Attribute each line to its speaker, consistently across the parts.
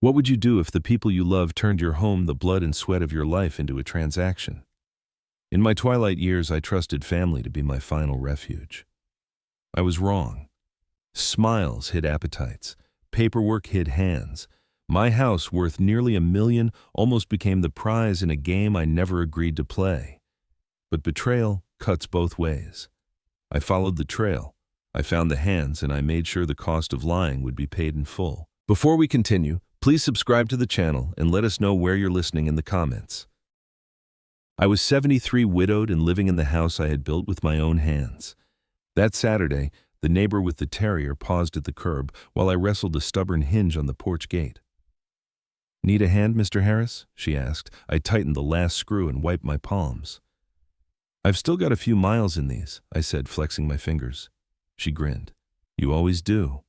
Speaker 1: What would you do if the people you love turned your home, the blood and sweat of your life, into a transaction? In my twilight years, I trusted family to be my final refuge. I was wrong. Smiles hid appetites. Paperwork hid hands. My house, worth nearly $1 million, almost became the prize in a game I never agreed to play. But betrayal cuts both ways. I followed the trail. I found the hands, and I made sure the cost of lying would be paid in full. Before we continue, please subscribe to the channel and let us know where you're listening in the comments. I was 73, widowed, and living in the house I had built with my own hands. That Saturday, the neighbor with the terrier paused at the curb while I wrestled a stubborn hinge on the porch gate. "Need a hand, Mr. Harris?" she asked. I tightened the last screw and wiped my palms. "I've still got a few miles in these," I said, flexing my fingers. She grinned. "You always do."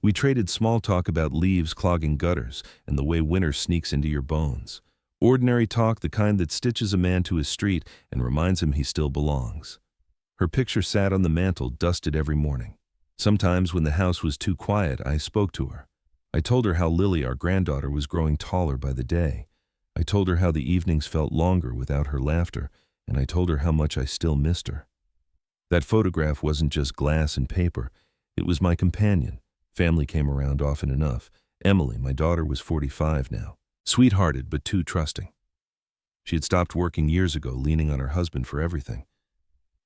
Speaker 1: We traded small talk about leaves clogging gutters and the way winter sneaks into your bones. Ordinary talk, the kind that stitches a man to his street and reminds him he still belongs. Her picture sat on the mantel, dusted every morning. Sometimes when the house was too quiet, I spoke to her. I told her how Lily, our granddaughter, was growing taller by the day. I told her how the evenings felt longer without her laughter, and I told her how much I still missed her. That photograph wasn't just glass and paper. It was my companion. Family came around often enough. Emily, my daughter, was 45 now. Sweethearted, but too trusting. She had stopped working years ago, leaning on her husband for everything.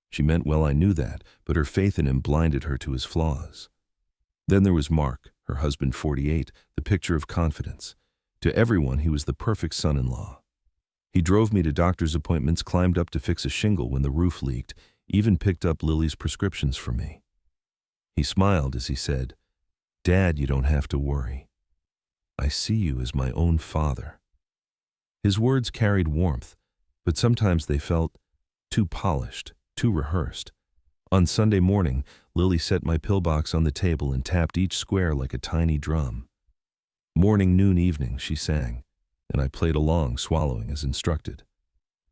Speaker 1: She meant well, I knew that, but her faith in him blinded her to his flaws. Then there was Mark, her husband, 48, the picture of confidence. To everyone, he was the perfect son-in-law. He drove me to doctor's appointments, climbed up to fix a shingle when the roof leaked, even picked up Lily's prescriptions for me. He smiled as he said, "Dad, you don't have to worry. I see you as my own father." His words carried warmth, but sometimes they felt too polished, too rehearsed. On Sunday morning, Lily set my pillbox on the table and tapped each square like a tiny drum. Morning, noon, evening, she sang, and I played along, swallowing as instructed.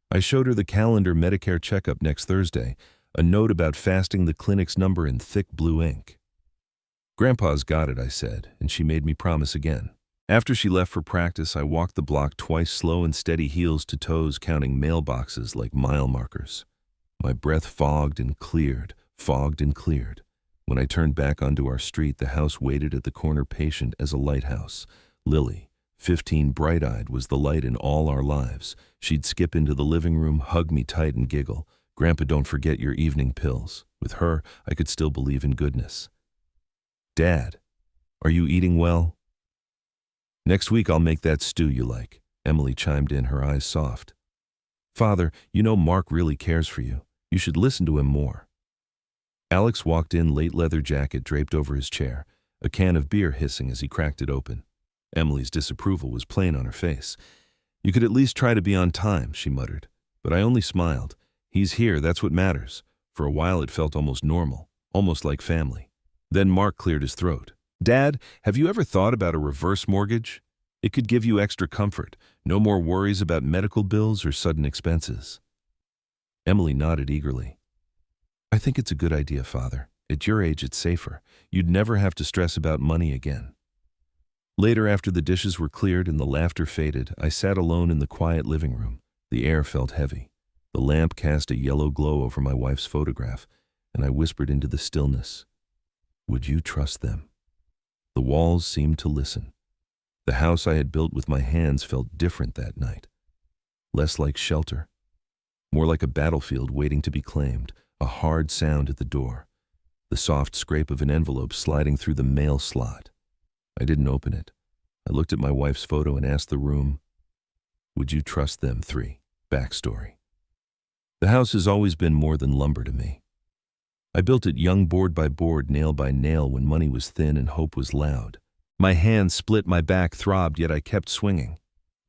Speaker 1: I showed her the calendar, Medicare checkup next Thursday, a note about fasting, the clinic's number in thick blue ink. "Grandpa's got it," I said, and she made me promise again. After she left for practice, I walked the block twice, slow and steady, heels to toes, counting mailboxes like mile markers. My breath fogged and cleared, fogged and cleared. When I turned back onto our street, the house waited at the corner, patient as a lighthouse. Lily, 15, bright-eyed, was the light in all our lives. She'd skip into the living room, hug me tight, and giggle. "Grandpa, don't forget your evening pills." With her, I could still believe in goodness. "Dad, are you eating well?" "Next week I'll make that stew you like," Emily chimed in, her eyes soft. "Father, you know Mark really cares for you. You should listen to him more." Alex walked in, late leather jacket draped over his chair, a can of beer hissing as he cracked it open. Emily's disapproval was plain on her face. "You could at least try to be on time," she muttered. But I only smiled. He's here, that's what matters. For a while it felt almost normal, almost like family. Then Mark cleared his throat. "Dad, have you ever thought about a reverse mortgage? It could give you extra comfort, no more worries about medical bills or sudden expenses." Emily nodded eagerly. "I think it's a good idea, Father. At your age, it's safer. You'd never have to stress about money again." Later, after the dishes were cleared and the laughter faded, I sat alone in the quiet living room. The air felt heavy. The lamp cast a yellow glow over my wife's photograph, and I whispered into the stillness, "Would you trust them?" The walls seemed to listen. The house I had built with my hands felt different that night. Less like shelter, more like a battlefield waiting to be claimed. A hard sound at the door, the soft scrape of an envelope sliding through the mail slot. I didn't open it. I looked at my wife's photo and asked the room, "Would you trust them 3? Backstory. The house has always been more than lumber to me. I built it young, board by board, nail by nail, when money was thin and hope was loud. My hands split, my back throbbed, yet I kept swinging.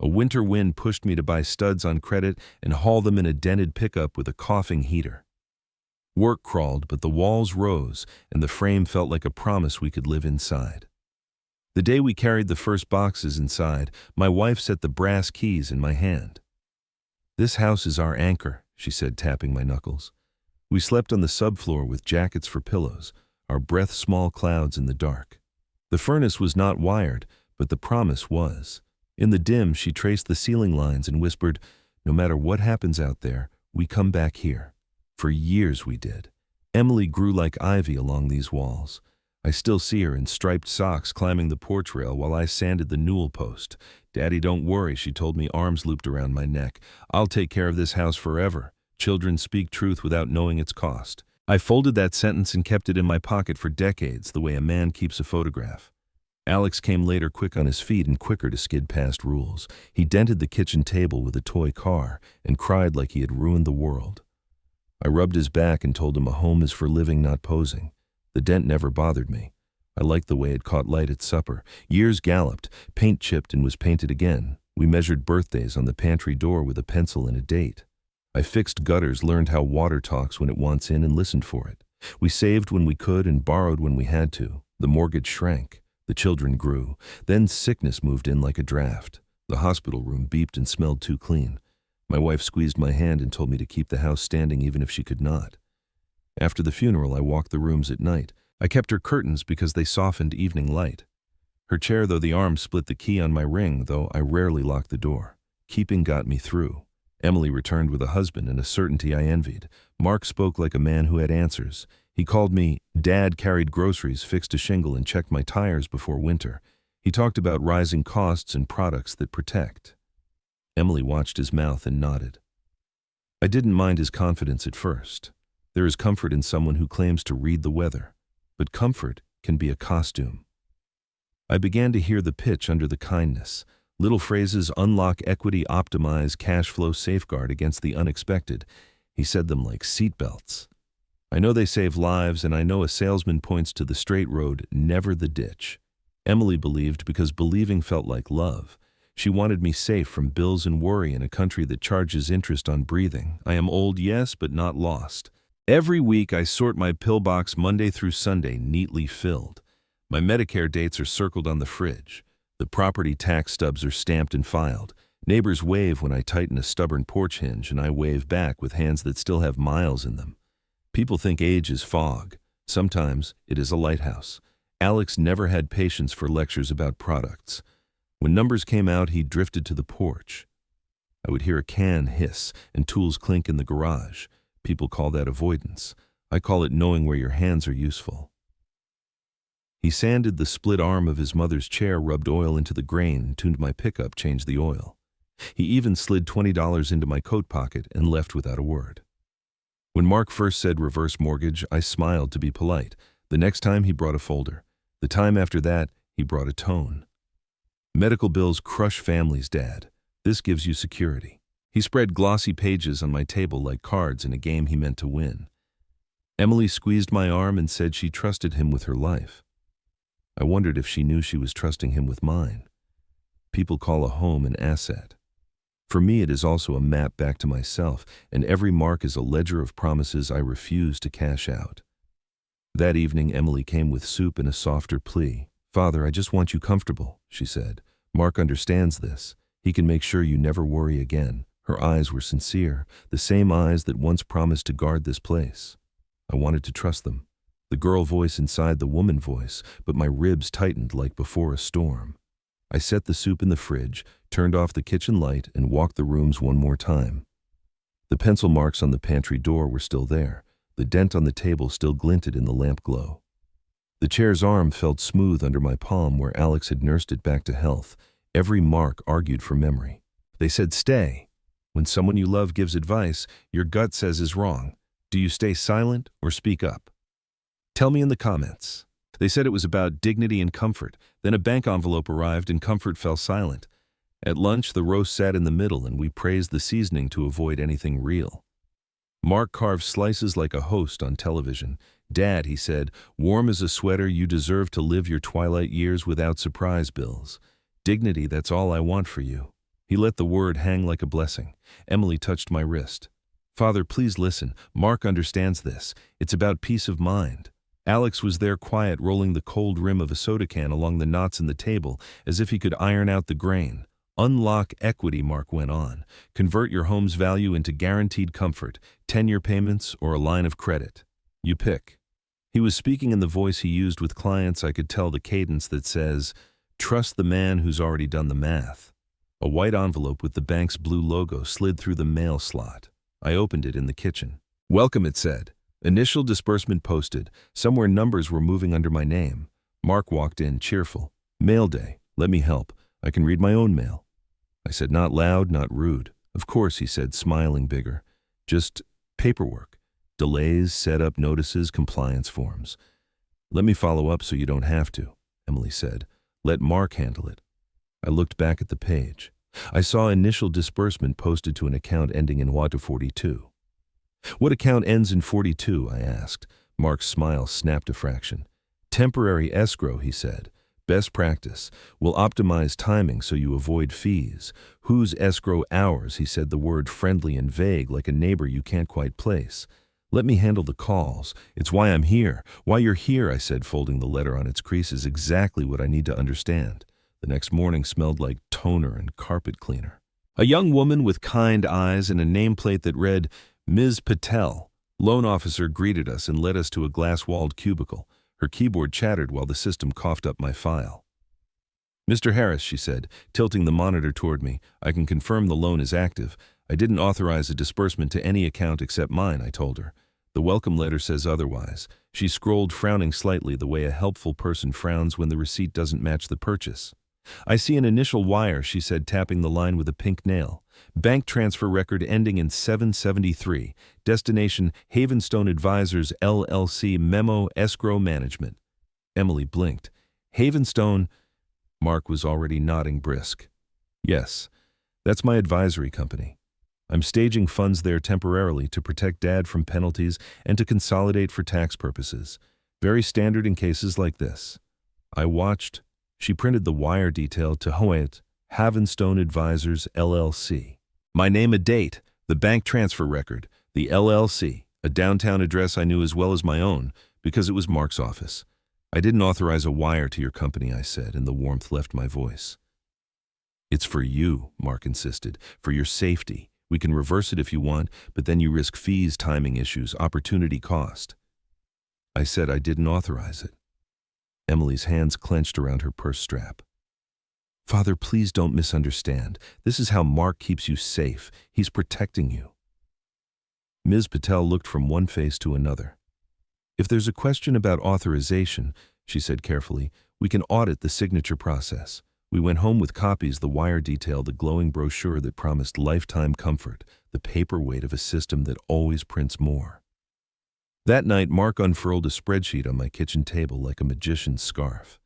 Speaker 1: A winter wind pushed me to buy studs on credit and haul them in a dented pickup with a coughing heater. Work crawled, but the walls rose, and the frame felt like a promise we could live inside. The day we carried the first boxes inside, my wife set the brass keys in my hand. "This house is our anchor," she said, tapping my knuckles. We slept on the subfloor with jackets for pillows, our breath small clouds in the dark. The furnace was not wired, but the promise was. In the dim, she traced the ceiling lines and whispered, "No matter what happens out there, we come back here." For years we did. Emily grew like ivy along these walls. I still see her in striped socks climbing the porch rail while I sanded the newel post. "Daddy, don't worry," she told me, arms looped around my neck. "I'll take care of this house forever. Children speak truth without knowing its cost." I folded that sentence and kept it in my pocket for decades, the way a man keeps a photograph. Alex came later, quick on his feet and quicker to skid past rules. He dented the kitchen table with a toy car and cried like he had ruined the world. I rubbed his back and told him a home is for living, not posing. The dent never bothered me. I liked the way it caught light at supper. Years galloped, paint chipped and was painted again. We measured birthdays on the pantry door with a pencil and a date. I fixed gutters, learned how water talks when it wants in, and listened for it. We saved when we could and borrowed when we had to. The mortgage shrank. The children grew. Then sickness moved in like a draft. The hospital room beeped and smelled too clean. My wife squeezed my hand and told me to keep the house standing even if she could not. After the funeral, I walked the rooms at night. I kept her curtains because they softened evening light. Her chair, though the arm split the key on my ring, though I rarely locked the door. Keeping got me through. Emily returned with a husband and a certainty I envied. Mark spoke like a man who had answers. He called me Dad, carried groceries, fixed a shingle, and checked my tires before winter. He talked about rising costs and products that protect. Emily watched his mouth and nodded. I didn't mind his confidence at first. There is comfort in someone who claims to read the weather, but comfort can be a costume. I began to hear the pitch under the kindness. Little phrases: unlock equity, optimize, cash flow, safeguard against the unexpected. He said them like seatbelts. I know they save lives, and I know a salesman points to the straight road, never the ditch. Emily believed because believing felt like love. She wanted me safe from bills and worry in a country that charges interest on breathing. I am old, yes, but not lost. Every week I sort my pillbox Monday through Sunday, neatly filled. My Medicare dates are circled on the fridge. The property tax stubs are stamped and filed. Neighbors wave when I tighten a stubborn porch hinge, and I wave back with hands that still have miles in them. People think age is fog. Sometimes it is a lighthouse. Alex never had patience for lectures about products. When numbers came out, he drifted to the porch. I would hear a can hiss and tools clink in the garage. People call that avoidance. I call it knowing where your hands are useful. He sanded the split arm of his mother's chair, rubbed oil into the grain, tuned my pickup, changed the oil. He even slid $20 into my coat pocket and left without a word. When Mark first said reverse mortgage, I smiled to be polite. The next time he brought a folder. The time after that, he brought a tone. Medical bills crush families, Dad. This gives you security. He spread glossy pages on my table like cards in a game he meant to win. Emily squeezed my arm and said she trusted him with her life. I wondered if she knew she was trusting him with mine. People call a home an asset. For me, it is also a map back to myself, and every mark is a ledger of promises I refuse to cash out. That evening, Emily came with soup and a softer plea. "Father, I just want you comfortable," she said. "Mark understands this. He can make sure you never worry again." Her eyes were sincere, the same eyes that once promised to guard this place. I wanted to trust them. The girl voice inside the woman voice, but my ribs tightened like before a storm. I set the soup in the fridge, turned off the kitchen light, and walked the rooms one more time. The pencil marks on the pantry door were still there. The dent on the table still glinted in the lamp glow. The chair's arm felt smooth under my palm where Alex had nursed it back to health. Every mark argued for memory. They said, stay. When someone you love gives advice, your gut says is wrong. Do you stay silent or speak up? Tell me in the comments. They said it was about dignity and comfort. Then a bank envelope arrived and comfort fell silent. At lunch, the roast sat in the middle and we praised the seasoning to avoid anything real. Mark carved slices like a host on television. Dad, he said, warm as a sweater, you deserve to live your twilight years without surprise bills. Dignity, that's all I want for you. He let the word hang like a blessing. Emily touched my wrist. Father, please listen. Mark understands this. It's about peace of mind. Alex was there quiet, rolling the cold rim of a soda can along the knots in the table as if he could iron out the grain. Unlock equity, Mark went on. Convert your home's value into guaranteed comfort, 10-year payments, or a line of credit. You pick. He was speaking in the voice he used with clients. I could tell the cadence that says, Trust the man who's already done the math. A white envelope with the bank's blue logo slid through the mail slot. I opened it in the kitchen. Welcome, it said. Initial disbursement posted. Somewhere numbers were moving under my name. Mark walked in, cheerful. Mail day. Let me help. I can read my own mail. I said, not loud, not rude. Of course, he said, smiling bigger. Just paperwork. Delays, setup notices, compliance forms. Let me follow up so you don't have to, Emily said. Let Mark handle it. I looked back at the page. I saw initial disbursement posted to an account ending in WATA42. What account ends in 42? I asked. Mark's smile snapped a fraction. Temporary escrow, he said. Best practice. We'll optimize timing so you avoid fees. Whose escrow hours? He said, the word friendly and vague, like a neighbor you can't quite place. Let me handle the calls. It's why I'm here. Why you're here, I said, folding the letter on its crease, is exactly what I need to understand. The next morning smelled like toner and carpet cleaner. A young woman with kind eyes and a nameplate that read, Ms. Patel, loan officer, greeted us and led us to a glass-walled cubicle. Her keyboard chattered while the system coughed up my file. Mr. Harris, she said, tilting the monitor toward me, I can confirm the loan is active. I didn't authorize a disbursement to any account except mine, I told her. The welcome letter says otherwise. She scrolled, frowning slightly the way a helpful person frowns when the receipt doesn't match the purchase. I see an initial wire, she said, tapping the line with a pink nail. Bank transfer record ending in 773. Destination Havenstone Advisors LLC, memo escrow management. Emily blinked. Havenstone? Mark was already nodding brisk. Yes, that's my advisory company. I'm staging funds there temporarily to protect Dad from penalties and to consolidate for tax purposes. Very standard in cases like this. I watched. She printed the wire detail to Hoyt, Havenstone Advisors LLC. My name, a date, the bank transfer record, the LLC, a downtown address I knew as well as my own because it was Mark's office. I didn't authorize a wire to your company, I said, and the warmth left my voice. It's for you, Mark insisted, for your safety. We can reverse it if you want, but then you risk fees, timing issues, opportunity cost. I said I didn't authorize it. Emily's hands clenched around her purse strap. Father, please don't misunderstand. This is how Mark keeps you safe. He's protecting you. Ms. Patel looked from one face to another. If there's a question about authorization, she said carefully, we can audit the signature process. We went home with copies, the wire detail, the glowing brochure that promised lifetime comfort, the paperweight of a system that always prints more. That night, Mark unfurled a spreadsheet on my kitchen table like a magician's scarf.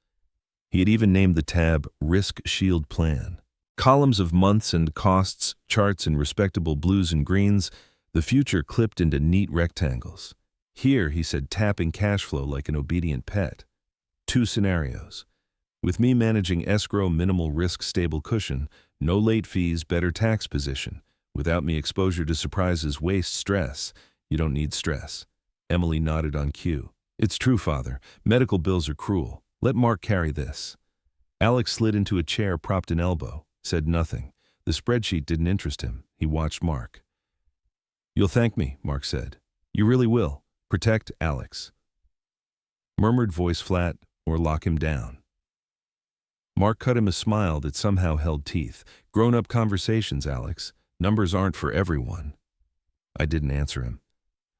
Speaker 1: He had even named the tab Risk Shield Plan. Columns of months and costs, charts in respectable blues and greens, the future clipped into neat rectangles. Here, he said, tapping cash flow like an obedient pet. 2 scenarios. With me managing escrow, minimal risk, stable cushion, no late fees, better tax position. Without me, exposure to surprises, waste, stress. You don't need stress. Emily nodded on cue. It's true, Father. Medical bills are cruel. Let Mark carry this. Alex slid into a chair, propped an elbow, said nothing. The spreadsheet didn't interest him. He watched Mark. You'll thank me, Mark said. You really will. Protect Alex. Murmured voice flat, or lock him down. Mark cut him a smile that somehow held teeth. Grown-up conversations, Alex. Numbers aren't for everyone. I didn't answer him.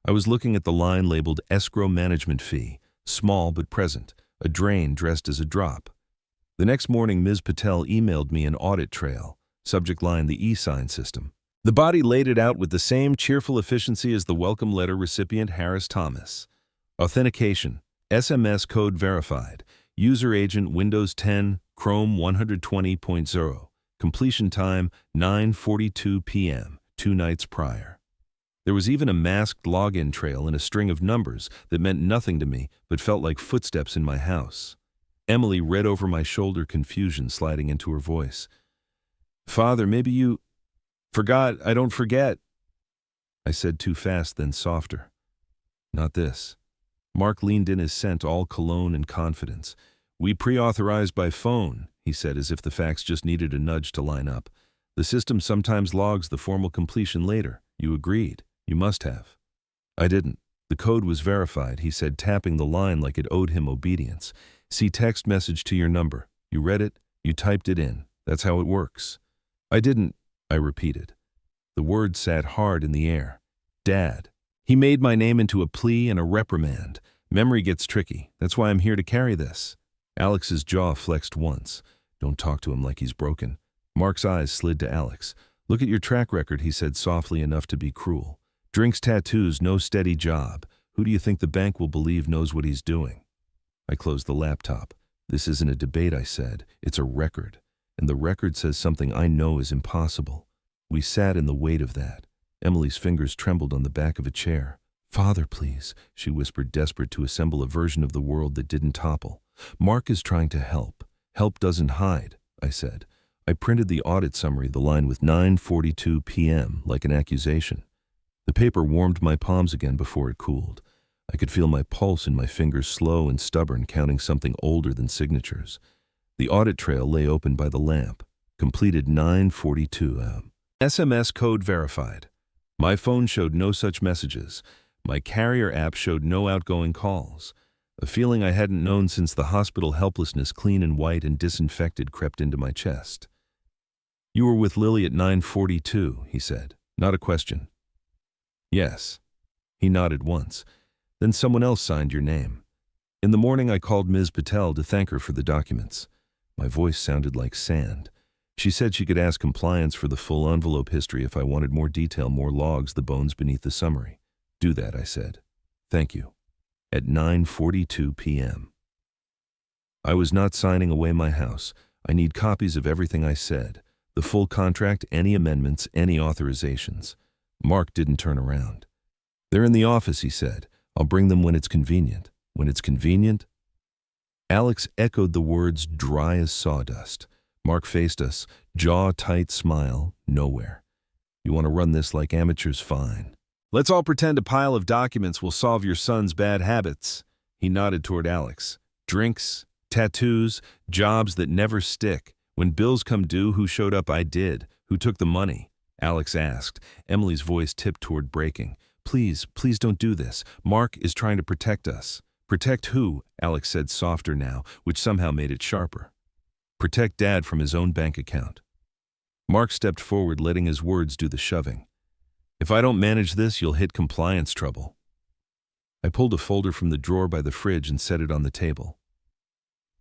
Speaker 1: I was looking at the line labeled escrow management fee, small but present, a drain dressed as a drop. The next morning, Ms. Patel emailed me an audit trail, subject line the e-sign system. The body laid it out with the same cheerful efficiency as the welcome letter recipient Harris Thomas. Authentication, SMS code verified, user agent Windows 10, Chrome 120.0, completion time 9:42 p.m., 2 nights prior. There was even a masked login trail and a string of numbers that meant nothing to me but felt like footsteps in my house. Emily read over my shoulder, confusion sliding into her voice. Father, maybe you forgot. I don't forget. I said too fast, then softer. Not this. Mark leaned in, his scent all cologne and confidence. We pre-authorized by phone, he said, as if the facts just needed a nudge to line up. The system sometimes logs the formal completion later. You agreed. You must have. I didn't. The code was verified, he said, tapping the line like it owed him obedience. See text message to your number. You read it, you typed it in. That's how it works. I didn't, I repeated. The words sat hard in the air. Dad. He made my name into a plea and a reprimand. Memory gets tricky. That's why I'm here to carry this. Alex's jaw flexed once. Don't talk to him like he's broken. Mark's eyes slid to Alex. Look at your track record, he said softly enough to be cruel. Drinks, tattoos, no steady job. Who do you think the bank will believe knows what he's doing? I closed the laptop. This isn't a debate, I said. It's a record. And the record says something I know is impossible. We sat in the weight of that. Emily's fingers trembled on the back of a chair. Father, please, she whispered, desperate to assemble a version of the world that didn't topple. Mark is trying to help. Help doesn't hide, I said. I printed the audit summary, the line with 9:42 p.m., like an accusation. The paper warmed my palms again before it cooled. I could feel my pulse in my fingers, slow and stubborn, counting something older than signatures. The audit trail lay open by the lamp. Completed 9:42 am. SMS code verified. My phone showed no such messages. My carrier app showed no outgoing calls. A feeling I hadn't known since the hospital helplessness, clean and white and disinfected, crept into my chest. You were with Lily at 9:42, he said. Not a question. Yes. He nodded once. Then someone else signed your name. In the morning I called Ms. Patel to thank her for the documents. My voice sounded like sand. She said she could ask compliance for the full envelope history if I wanted more detail, more logs, the bones beneath the summary. Do that, I said. Thank you. At 9:42 p.m. I was not signing away my house. I need copies of everything I said. The full contract, any amendments, any authorizations. Mark didn't turn around. They're in the office, he said. I'll bring them when it's convenient. When it's convenient? Alex echoed the words, dry as sawdust. Mark faced us, jaw-tight smile, nowhere. You want to run this like amateurs? Fine. Let's all pretend a pile of documents will solve your son's bad habits. He nodded toward Alex. Drinks, tattoos, jobs that never stick. When bills come due, who showed up? I did. Who took the money? Alex asked. Emily's voice tipped toward breaking. Please, please don't do this. Mark is trying to protect us. Protect who? Alex said softer now, which somehow made it sharper. Protect Dad from his own bank account. Mark stepped forward, letting his words do the shoving. If I don't manage this, you'll hit compliance trouble. I pulled a folder from the drawer by the fridge and set it on the table.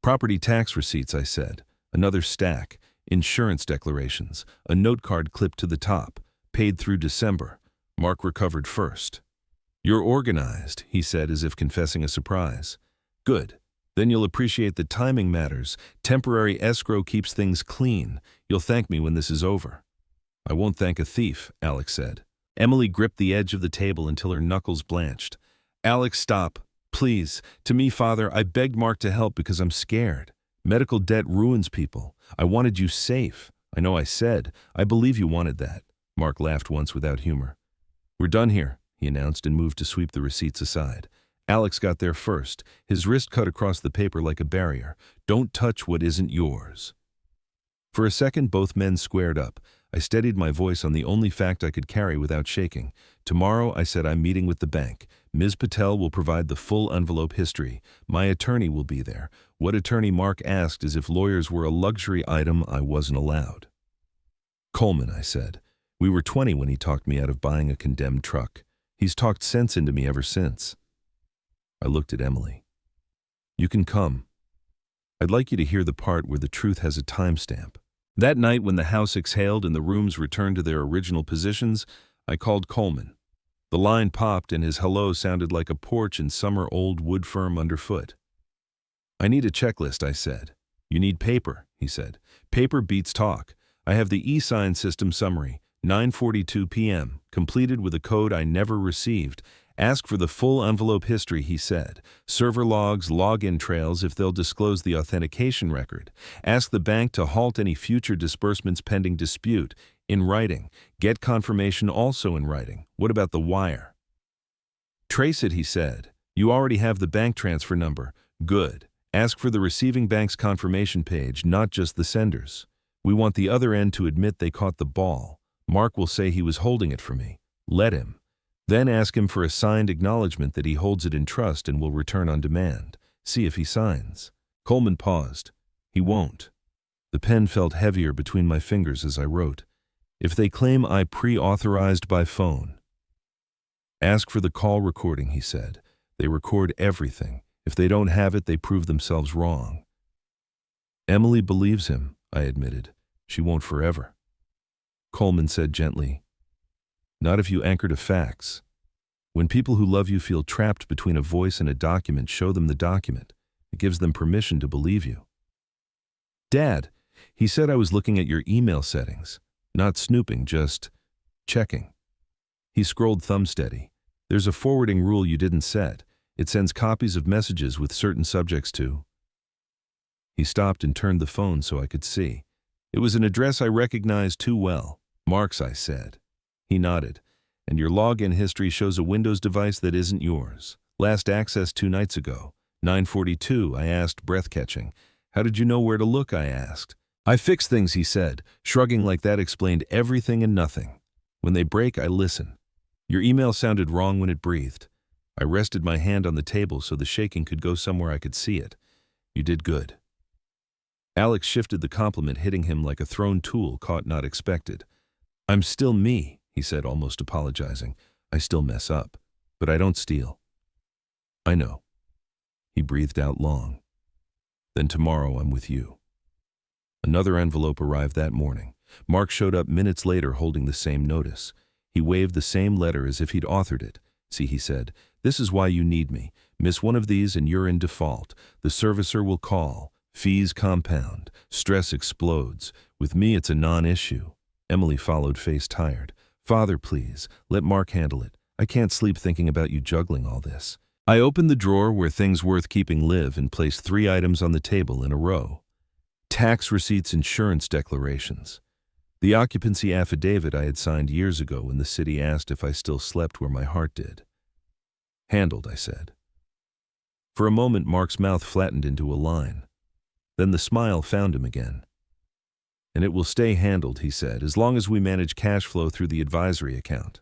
Speaker 1: Property tax receipts, I said. Another stack. Insurance declarations. A note card clipped to the top. Paid through December. Mark recovered first. You're organized, he said, as if confessing a surprise. Good. Then you'll appreciate that timing matters. Temporary escrow keeps things clean. You'll thank me when this is over. I won't thank a thief, Alex said. Emily gripped the edge of the table until her knuckles blanched. Alex, stop. Please. To me, Father, I begged Mark to help because I'm scared. Medical debt ruins people. I wanted you safe. I know I said. I believe you wanted that. Mark laughed once without humor. We're done here, he announced and moved to sweep the receipts aside. Alex got there first, his wrist cut across the paper like a barrier. Don't touch what isn't yours. For a second, both men squared up. I steadied my voice on the only fact I could carry without shaking. Tomorrow, I said, I'm meeting with the bank. Ms. Patel will provide the full envelope history. My attorney will be there. What attorney? Mark asked, as if lawyers were a luxury item I wasn't allowed. Coleman, I said. We were 20 when he talked me out of buying a condemned truck. He's talked sense into me ever since. I looked at Emily. You can come. I'd like you to hear the part where the truth has a timestamp. That night when the house exhaled and the rooms returned to their original positions, I called Coleman. The line popped and his hello sounded like a porch in summer old wood firm underfoot. I need a checklist, I said. You need paper, he said. Paper beats talk. I have the e-sign system summary, 9:42 p.m., completed with a code I never received. Ask for the full envelope history, he said. Server logs, login trails if they'll disclose the authentication record. Ask the bank to halt any future disbursements pending dispute. In writing. Get confirmation also in writing. What about the wire? Trace it, he said. You already have the bank transfer number. Good. Ask for the receiving bank's confirmation page, not just the sender's. We want the other end to admit they caught the ball. Mark will say he was holding it for me. Let him. Then ask him for a signed acknowledgement that he holds it in trust and will return on demand. See if he signs. Coleman paused. He won't. The pen felt heavier between my fingers as I wrote. If they claim I pre-authorized by phone. Ask for the call recording, he said. They record everything. If they don't have it, they prove themselves wrong. Emily believes him, I admitted. She won't forever. Coleman said gently, not if you anchor to facts. When people who love you feel trapped between a voice and a document, show them the document. It gives them permission to believe you. Dad, he said I was looking at your email settings. Not snooping, just checking. He scrolled thumb steady. There's a forwarding rule you didn't set. It sends copies of messages with certain subjects to. He stopped and turned the phone so I could see. It was an address I recognized too well. Mark's, I said. He nodded. And your login history shows a Windows device that isn't yours. Last access 2 nights ago. 9:42, I asked, breath-catching. How did you know where to look, I asked. I fix things, he said, shrugging like that explained everything and nothing. When they break, I listen. Your email sounded wrong when it breathed. I rested my hand on the table so the shaking could go somewhere I could see it. You did good. Alex shifted the compliment, hitting him like a thrown tool caught not expected. I'm still me, he said, almost apologizing. I still mess up, but I don't steal. I know. He breathed out long. Then tomorrow I'm with you. Another envelope arrived that morning. Mark showed up minutes later holding the same notice. He waved the same letter as if he'd authored it. See, he said, this is why you need me. Miss one of these and you're in default. The servicer will call. Fees compound. Stress explodes. With me, it's a non-issue. Emily followed, face tired. Father, please, let Mark handle it. I can't sleep thinking about you juggling all this. I opened the drawer where things worth keeping live and placed 3 items on the table in a row. Tax receipts, insurance declarations. The occupancy affidavit I had signed years ago when the city asked if I still slept where my heart did. Handled, I said. For a moment, Mark's mouth flattened into a line. Then the smile found him again. And it will stay handled, he said, as long as we manage cash flow through the advisory account.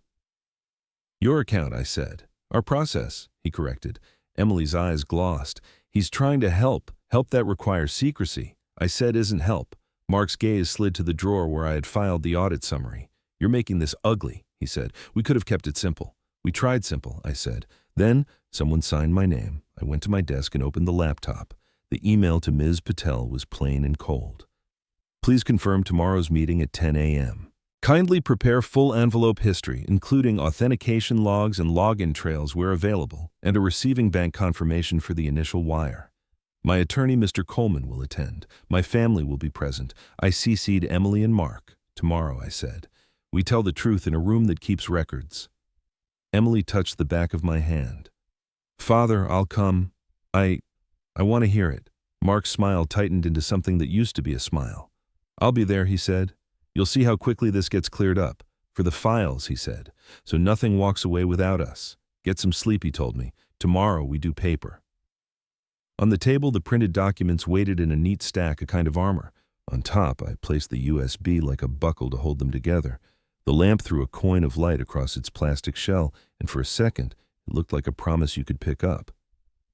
Speaker 1: Your account, I said. Our process, he corrected. Emily's eyes glossed. He's trying to help. Help that requires secrecy. I said isn't help. Mark's gaze slid to the drawer where I had filed the audit summary. You're making this ugly, he said. We could have kept it simple. We tried simple, I said. Then someone signed my name. I went to my desk and opened the laptop. The email to Ms. Patel was plain and cold. Please confirm tomorrow's meeting at 10 a.m. Kindly prepare full envelope history, including authentication logs and login trails where available, and a receiving bank confirmation for the initial wire. My attorney, Mr. Coleman, will attend. My family will be present. I CC'd Emily and Mark. Tomorrow, I said. We tell the truth in a room that keeps records. Emily touched the back of my hand. Father, I'll come. I want to hear it. Mark's smile tightened into something that used to be a smile. I'll be there, he said. You'll see how quickly this gets cleared up. For the files, he said. So nothing walks away without us. Get some sleep, he told me. Tomorrow we do paper. On the table, the printed documents waited in a neat stack, a kind of armor. On top, I placed the USB like a buckle to hold them together. The lamp threw a coin of light across its plastic shell, and for a second, it looked like a promise you could pick up.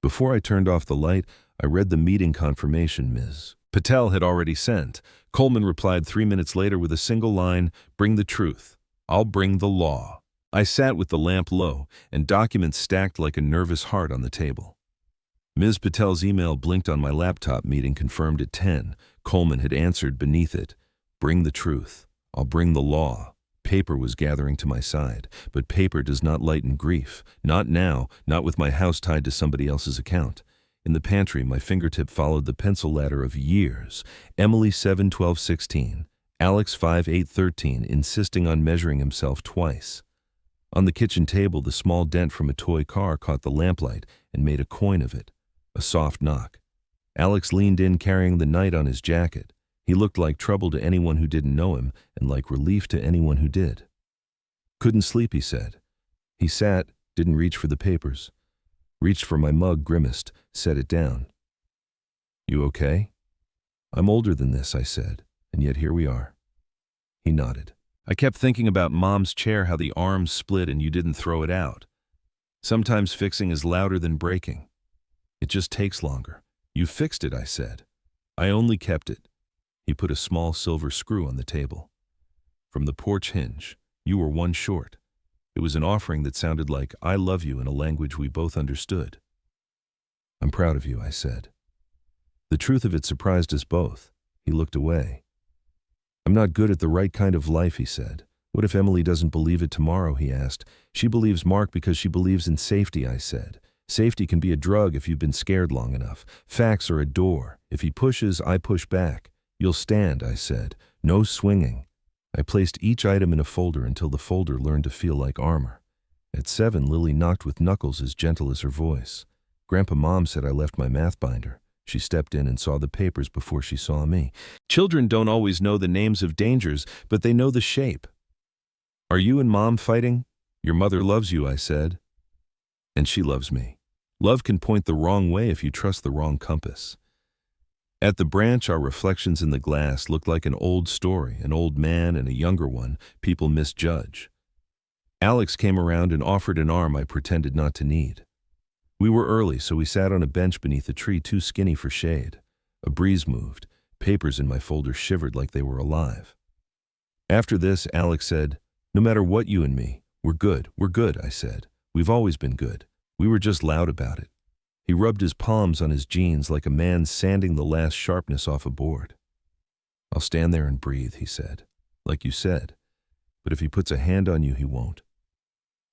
Speaker 1: Before I turned off the light, I read the meeting confirmation Ms. Patel had already sent. Coleman replied 3 minutes later with a single line, bring the truth. I'll bring the law. I sat with the lamp low, and documents stacked like a nervous heart on the table. Ms. Patel's email blinked on my laptop. Meeting confirmed at 10. Coleman had answered beneath it, bring the truth. I'll bring the law. Paper was gathering to my side, but paper does not lighten grief. Not now, not with my house tied to somebody else's account. In the pantry, my fingertip followed the pencil ladder of years. Emily 7/12/16, Alex 5/8/13, insisting on measuring himself twice. On the kitchen table, the small dent from a toy car caught the lamplight and made a coin of it. A soft knock. Alex leaned in carrying the knight on his jacket. He looked like trouble to anyone who didn't know him and like relief to anyone who did. Couldn't sleep, he said. He sat, didn't reach for the papers. Reached for my mug, grimaced, set it down. You okay? I'm older than this, I said, and yet here we are. He nodded. I kept thinking about Mom's chair, how the arms split and you didn't throw it out. Sometimes fixing is louder than breaking. It just takes longer. You fixed it, I said. I only kept it. He put a small silver screw on the table. From the porch hinge, you were one short. It was an offering that sounded like, I love you in a language we both understood. I'm proud of you, I said. The truth of it surprised us both. He looked away. I'm not good at the right kind of life, he said. What if Emily doesn't believe it tomorrow, he asked. She believes Mark because she believes in safety, I said. Safety can be a drug if you've been scared long enough. Facts are a door. If he pushes, I push back. You'll stand, I said. No swinging. I placed each item in a folder until the folder learned to feel like armor. At 7, Lily knocked with knuckles as gentle as her voice. Grandpa Mom said I left my math binder. She stepped in and saw the papers before she saw me. Children don't always know the names of dangers, but they know the shape. Are you and Mom fighting? Your mother loves you, I said. And she loves me. Love can point the wrong way if you trust the wrong compass. At the branch, our reflections in the glass looked like an old story, an old man and a younger one people misjudge. Alex came around and offered an arm I pretended not to need. We were early, so we sat on a bench beneath a tree too skinny for shade. A breeze moved. Papers in my folder shivered like they were alive. After this, Alex said, no matter what, you and me, we're good, I said. We've always been good. We were just loud about it. He rubbed his palms on his jeans like a man sanding the last sharpness off a board. I'll stand there and breathe, he said. Like you said. But if he puts a hand on you, he won't.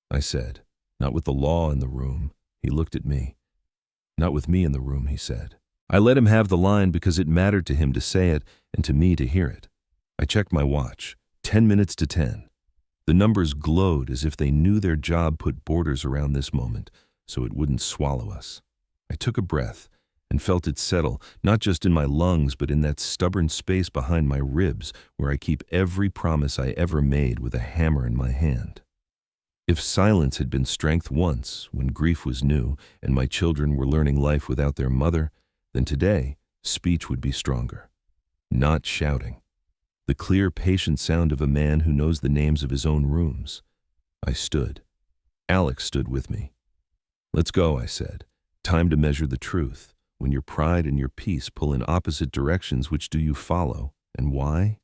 Speaker 1: I said, not with the law in the room. He looked at me. Not with me in the room, he said. I let him have the line because it mattered to him to say it and to me to hear it. I checked my watch. 10 minutes to 10. The numbers glowed as if they knew their job put borders around this moment so it wouldn't swallow us. I took a breath and felt it settle, not just in my lungs, but in that stubborn space behind my ribs where I keep every promise I ever made with a hammer in my hand. If silence had been strength once, when grief was new and my children were learning life without their mother, then today, speech would be stronger. Not shouting. The clear, patient sound of a man who knows the names of his own rooms. I stood. Alex stood with me. Let's go, I said. Time to measure the truth. When your pride and your peace pull in opposite directions, which do you follow, and why?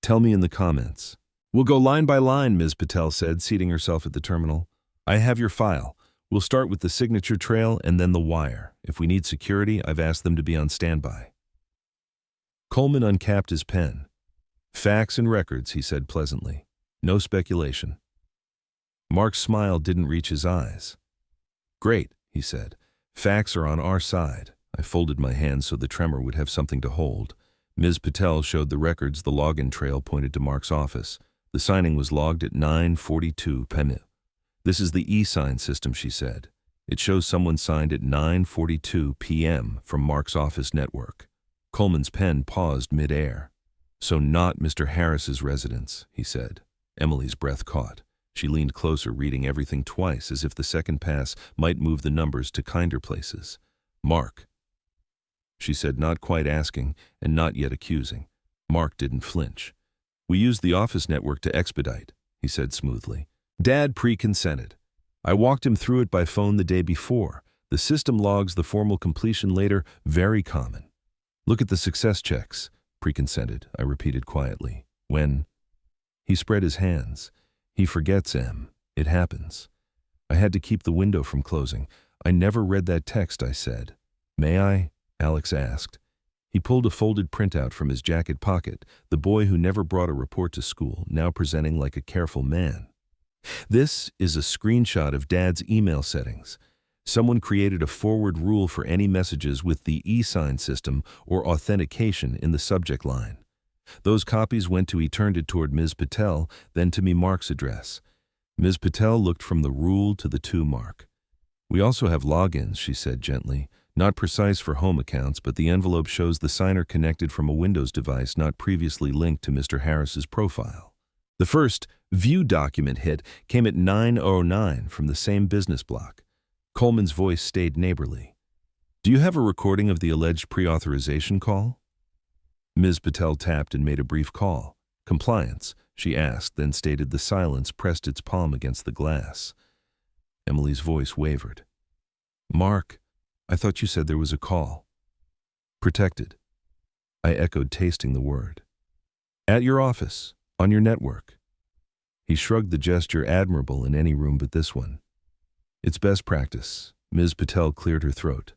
Speaker 1: Tell me in the comments. We'll go line by line, Ms. Patel said, seating herself at the terminal. I have your file. We'll start with the signature trail and then the wire. If we need security, I've asked them to be on standby. Coleman uncapped his pen. Facts and records, he said pleasantly. No speculation. Mark's smile didn't reach his eyes. Great, he said. Facts are on our side. I folded my hands so the tremor would have something to hold. Ms. Patel showed the records. The login trail pointed to Mark's office. The signing was logged at 9:42 p.m. This is the e-sign system, she said. It shows someone signed at 9:42 p.m. from Mark's office network. Coleman's pen paused mid-air. So not Mr. Harris's residence, he said. Emily's breath caught. She leaned closer, reading everything twice, as if the second pass might move the numbers to kinder places. Mark, she said, not quite asking and not yet accusing. Mark didn't flinch. We used the office network to expedite, he said smoothly. Dad pre-consented. I walked him through it by phone the day before. The system logs the formal completion later, very common. Look at the success checks. Pre-consented, I repeated quietly. When? He spread his hands. He forgets, Em. It happens. I had to keep the window from closing. I never read that text, I said. May I? Alex asked. He pulled a folded printout from his jacket pocket, the boy who never brought a report to school, now presenting like a careful man. This is a screenshot of Dad's email settings. Someone created a forward rule for any messages with the e-sign system or authentication in the subject line. Those copies went to, he turned it toward Ms. Patel, then to me, Mark's address. Ms. Patel looked from the rule to the to Mark. We also have logins, she said gently. Not precise for home accounts, but the envelope shows the signer connected from a Windows device not previously linked to Mr. Harris's profile. The first view document hit came at 9:09 from the same business block. Coleman's voice stayed neighborly. Do you have a recording of the alleged pre-authorization call? Ms. Patel tapped and made a brief call. Compliance, she asked, then stated. The silence pressed its palm against the glass. Emily's voice wavered. Mark, I thought you said there was a call. Protected. I echoed, tasting the word. At your office, on your network. He shrugged, the gesture admirable in any room but this one. It's best practice. Ms. Patel cleared her throat.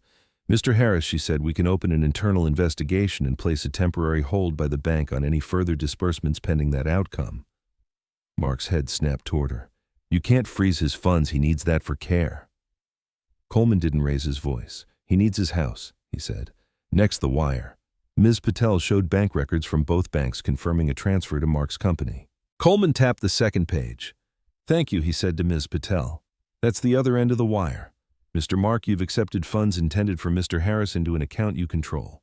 Speaker 1: Mr. Harris, she said, we can open an internal investigation and place a temporary hold by the bank on any further disbursements pending that outcome. Mark's head snapped toward her. You can't freeze his funds, he needs that for care. Coleman didn't raise his voice. He needs his house, he said. Next, the wire. Ms. Patel showed bank records from both banks confirming a transfer to Mark's company. Coleman tapped the second page. Thank you, he said to Ms. Patel. That's the other end of the wire. Mr. Mark, you've accepted funds intended for Mr. Harris into an account you control.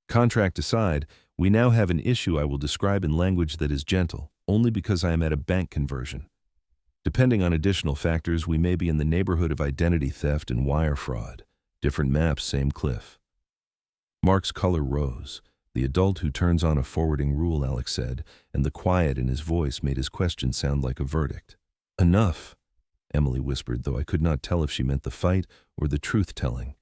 Speaker 1: Contract aside, we now have an issue I will describe in language that is gentle, only because I am at a bank conversion. Depending on additional factors, we may be in the neighborhood of identity theft and wire fraud. Different maps, same cliff. Mark's color rose. The adult who turns on a forwarding rule, Alex said, and the quiet in his voice made his question sound like a verdict. Enough, Emily whispered, though I could not tell if she meant the fight or the truth-telling.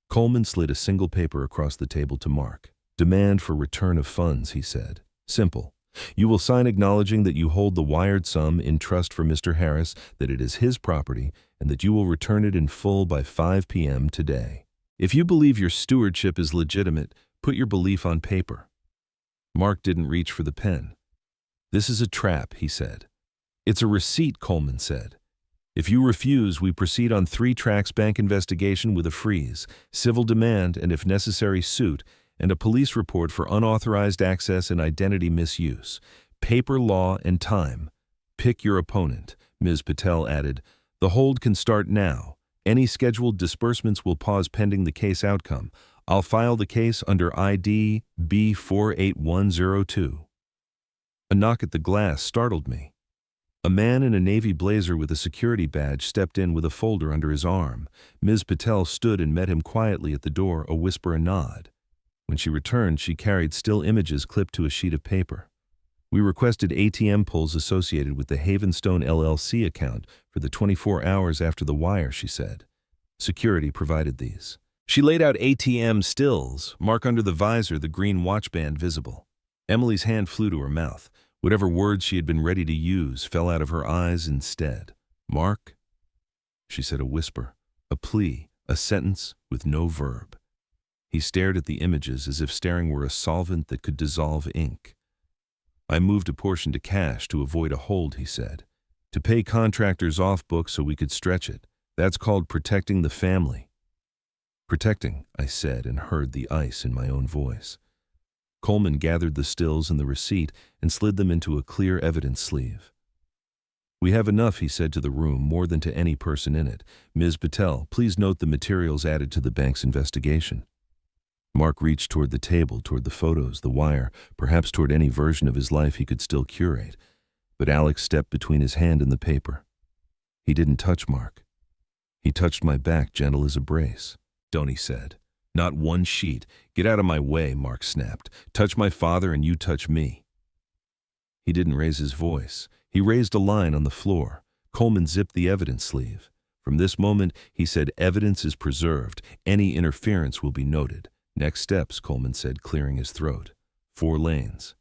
Speaker 1: Coleman slid a single paper across the table to Mark. Demand for return of funds, he said. Simple. You will sign acknowledging that you hold the wired sum in trust for Mr. Harris, that it is his property, and that you will return it in full by 5 p.m. today. If you believe your stewardship is legitimate, put your belief on paper. Mark didn't reach for the pen. This is a trap, he said. It's a receipt, Coleman said. If you refuse, we proceed on 3 tracks bank investigation with a freeze, civil demand, and if necessary, suit, and a police report for unauthorized access and identity misuse. Paper, law, and time. Pick your opponent, Ms. Patel added. The hold can start now. Any scheduled disbursements will pause pending the case outcome. I'll file the case under ID B48102. A knock at the glass startled me. A man in a navy blazer with a security badge stepped in with a folder under his arm. Ms. Patel stood and met him quietly at the door, a whisper, a nod. When she returned, she carried still images clipped to a sheet of paper. We requested ATM pulls associated with the Havenstone LLC account for the 24 hours after the wire, she said. Security provided these. She laid out ATM stills, Mark under the visor, the green watchband visible. Emily's hand flew to her mouth. Whatever words she had been ready to use fell out of her eyes instead. Mark? She said, a whisper, a plea, a sentence with no verb. He stared at the images as if staring were a solvent that could dissolve ink. I moved a portion to cash to avoid a hold, he said. To pay contractors off book so we could stretch it. That's called protecting the family. Protecting, I said, and heard the ice in my own voice. Coleman gathered the stills and the receipt and slid them into a clear evidence sleeve. We have enough, he said to the room, more than to any person in it. Ms. Patel, please note the materials added to the bank's investigation. Mark reached toward the table, toward the photos, the wire, perhaps toward any version of his life he could still curate. But Alex stepped between his hand and the paper. He didn't touch Mark. He touched my back, gentle as a brace. Don't, he said. Not one sheet. Get out of my way, Mark snapped. Touch my father and you touch me. He didn't raise his voice. He raised a line on the floor. Coleman zipped the evidence sleeve. From this moment, he said, evidence is preserved. Any interference will be noted. Next steps, Coleman said, clearing his throat. 4 lanes.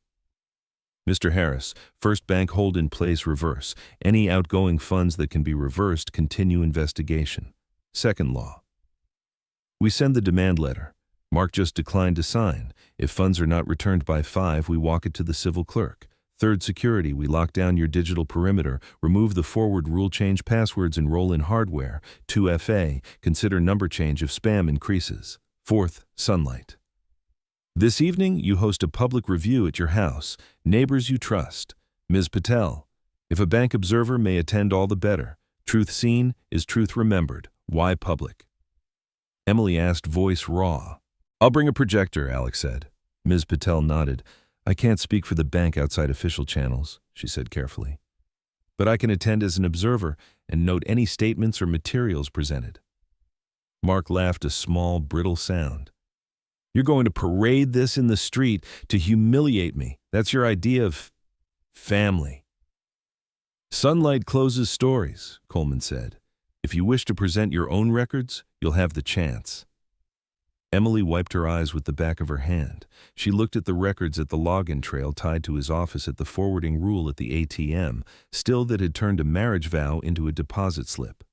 Speaker 1: Mr. Harris, first bank hold in place, reverse. Any outgoing funds that can be reversed, continue investigation. Second law. We send the demand letter. Mark just declined to sign. If funds are not returned by 5, we walk it to the civil clerk. Third security, we lock down your digital perimeter, remove the forward rule, change passwords, and roll in hardware. 2FA, consider number change if spam increases. Fourth, sunlight. This evening, you host a public review at your house. Neighbors you trust. Ms. Patel, if a bank observer may attend, all the better. Truth seen is truth remembered. Why public? Emily asked, voice raw. I'll bring a projector, Alex said. Ms. Patel nodded. I can't speak for the bank outside official channels, she said carefully. But I can attend as an observer and note any statements or materials presented. Mark laughed, a small, brittle sound. You're going to parade this in the street to humiliate me. That's your idea of family. Sunlight closes stories, Coleman said. If you wish to present your own records, you'll have the chance. Emily wiped her eyes with the back of her hand. She looked at the records at the login trail tied to his office at the forwarding rule at the ATM, still that had turned a marriage vow into a deposit slip.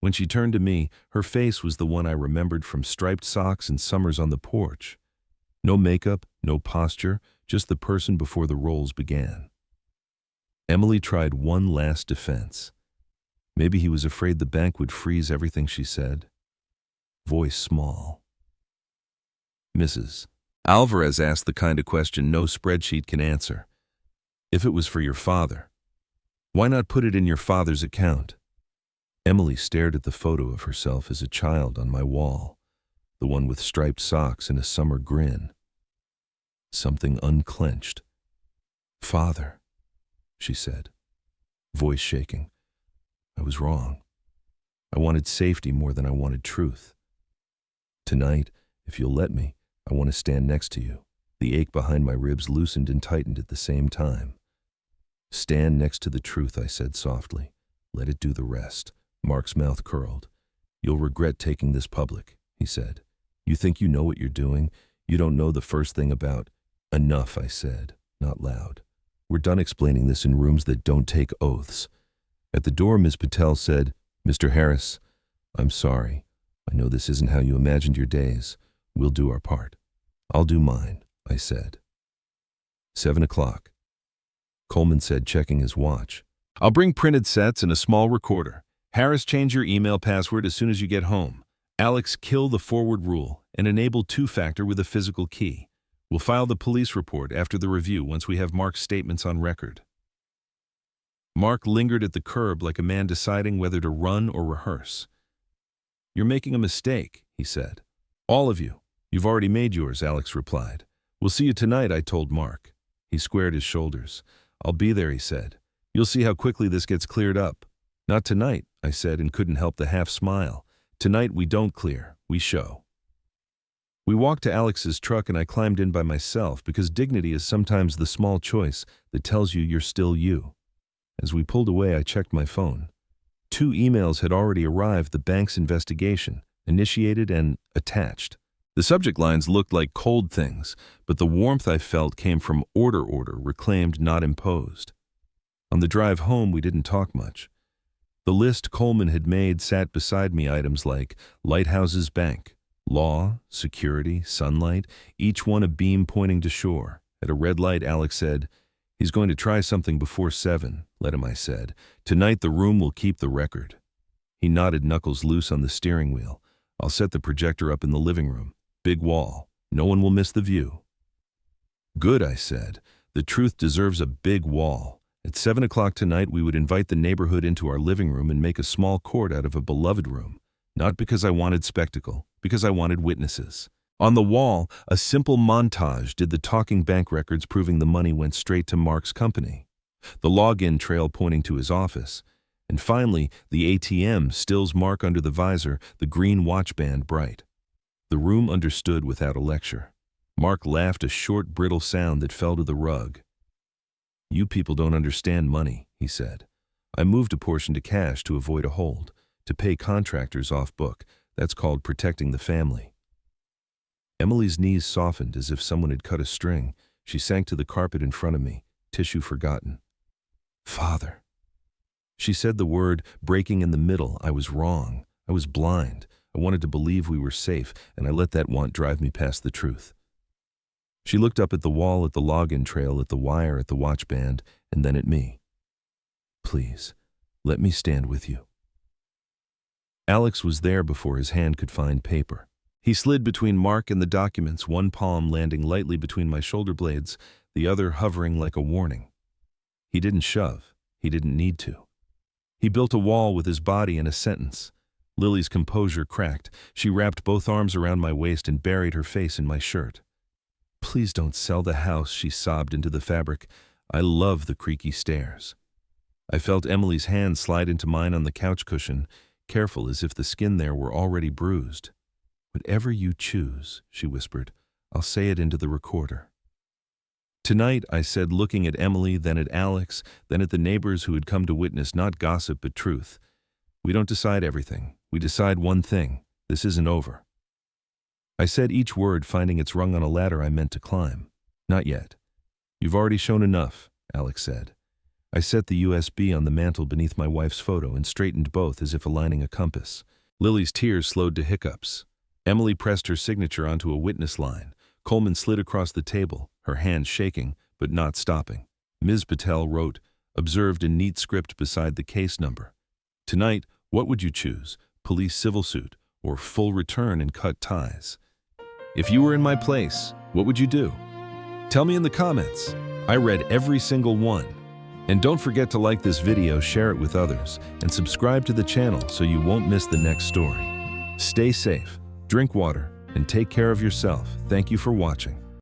Speaker 1: When she turned to me, her face was the one I remembered from striped socks and summers on the porch. No makeup, no posture, just the person before the roles began. Emily tried one last defense. Maybe he was afraid the bank would freeze everything she said. Voice small. Mrs. Alvarez asked the kind of question no spreadsheet can answer. If it was for your father, why not put it in your father's account? Emily stared at the photo of herself as a child on my wall, the one with striped socks and a summer grin. Something unclenched. Father, she said, voice shaking. I was wrong. I wanted safety more than I wanted truth. Tonight, if you'll let me, I want to stand next to you. The ache behind my ribs loosened and tightened at the same time. Stand next to the truth, I said softly. Let it do the rest. Mark's mouth curled. You'll regret taking this public, he said. You think you know what you're doing? You don't know the first thing about. Enough, I said, not loud. We're done explaining this in rooms that don't take oaths. At the door, Ms. Patel said, Mr. Harris, I'm sorry. I know this isn't how you imagined your days. We'll do our part. I'll do mine, I said. 7 o'clock. Coleman said, checking his watch. I'll bring printed sets and a small recorder. Harris, change your email password as soon as you get home. Alex, kill the forward rule and enable two-factor with a physical key. We'll file the police report after the review once we have Mark's statements on record. Mark lingered at the curb like a man deciding whether to run or rehearse. You're making a mistake, he said. All of you. You've already made yours, Alex replied. We'll see you tonight, I told Mark. He squared his shoulders. I'll be there, he said. You'll see how quickly this gets cleared up. Not tonight, I said, and couldn't help the half smile. Tonight we don't clear, we show. We walked to Alex's truck and I climbed in by myself because dignity is sometimes the small choice that tells you you're still you. As we pulled away, I checked my phone. 2 emails had already arrived, the bank's investigation, initiated and attached. The subject lines looked like cold things, but the warmth I felt came from order, reclaimed, not imposed. On the drive home, we didn't talk much. The list Coleman had made sat beside me, items like Lighthouses Bank, law, security, sunlight, each one a beam pointing to shore. At a red light, Alex said, he's going to try something before 7. Let him, I said. Tonight the room will keep the record. He nodded, knuckles loose on the steering wheel. I'll set the projector up in the living room. Big wall. No one will miss the view. Good, I said. The truth deserves a big wall. At 7 o'clock tonight, we would invite the neighborhood into our living room and make a small court out of a beloved room. Not because I wanted spectacle, because I wanted witnesses. On the wall, a simple montage did the talking bank records proving the money went straight to Mark's company. The login trail pointing to his office. And finally, the ATM, stills Mark under the visor, the green watch band bright. The room understood without a lecture. Mark laughed, a short, brittle sound that fell to the rug. You people don't understand money, he said. I moved a portion to cash to avoid a hold, to pay contractors off book. That's called protecting the family. Emily's knees softened as if someone had cut a string. She sank to the carpet in front of me, tissue forgotten. Father. She said the word, breaking in the middle. I was wrong. I was blind. I wanted to believe we were safe, and I let that want drive me past the truth. She looked up at the wall, at the login trail, at the wire, at the watch band, and then at me. Please, let me stand with you. Alex was there before his hand could find paper. He slid between Mark and the documents, one palm landing lightly between my shoulder blades, the other hovering like a warning. He didn't shove. He didn't need to. He built a wall with his body and a sentence. Lily's composure cracked. She wrapped both arms around my waist and buried her face in my shirt. Please don't sell the house, she sobbed into the fabric. I love the creaky stairs. I felt Emily's hand slide into mine on the couch cushion, careful as if the skin there were already bruised. Whatever you choose, she whispered. I'll say it into the recorder. Tonight, I said, looking at Emily, then at Alex, then at the neighbors who had come to witness not gossip but truth. We don't decide everything. We decide one thing. This isn't over. I said each word, finding its rung on a ladder I meant to climb. Not yet. You've already shown enough, Alex said. I set the USB on the mantel beneath my wife's photo and straightened both as if aligning a compass. Lily's tears slowed to hiccups. Emily pressed her signature onto a witness line. Coleman slid across the table, her hands shaking, but not stopping. Ms. Patel wrote, observed in neat script beside the case number. Tonight, what would you choose? Police civil suit or full return and cut ties? If you were in my place, what would you do? Tell me in the comments. I read every single one. And don't forget to like this video, share it with others, and subscribe to the channel so you won't miss the next story. Stay safe, drink water, and take care of yourself. Thank you for watching.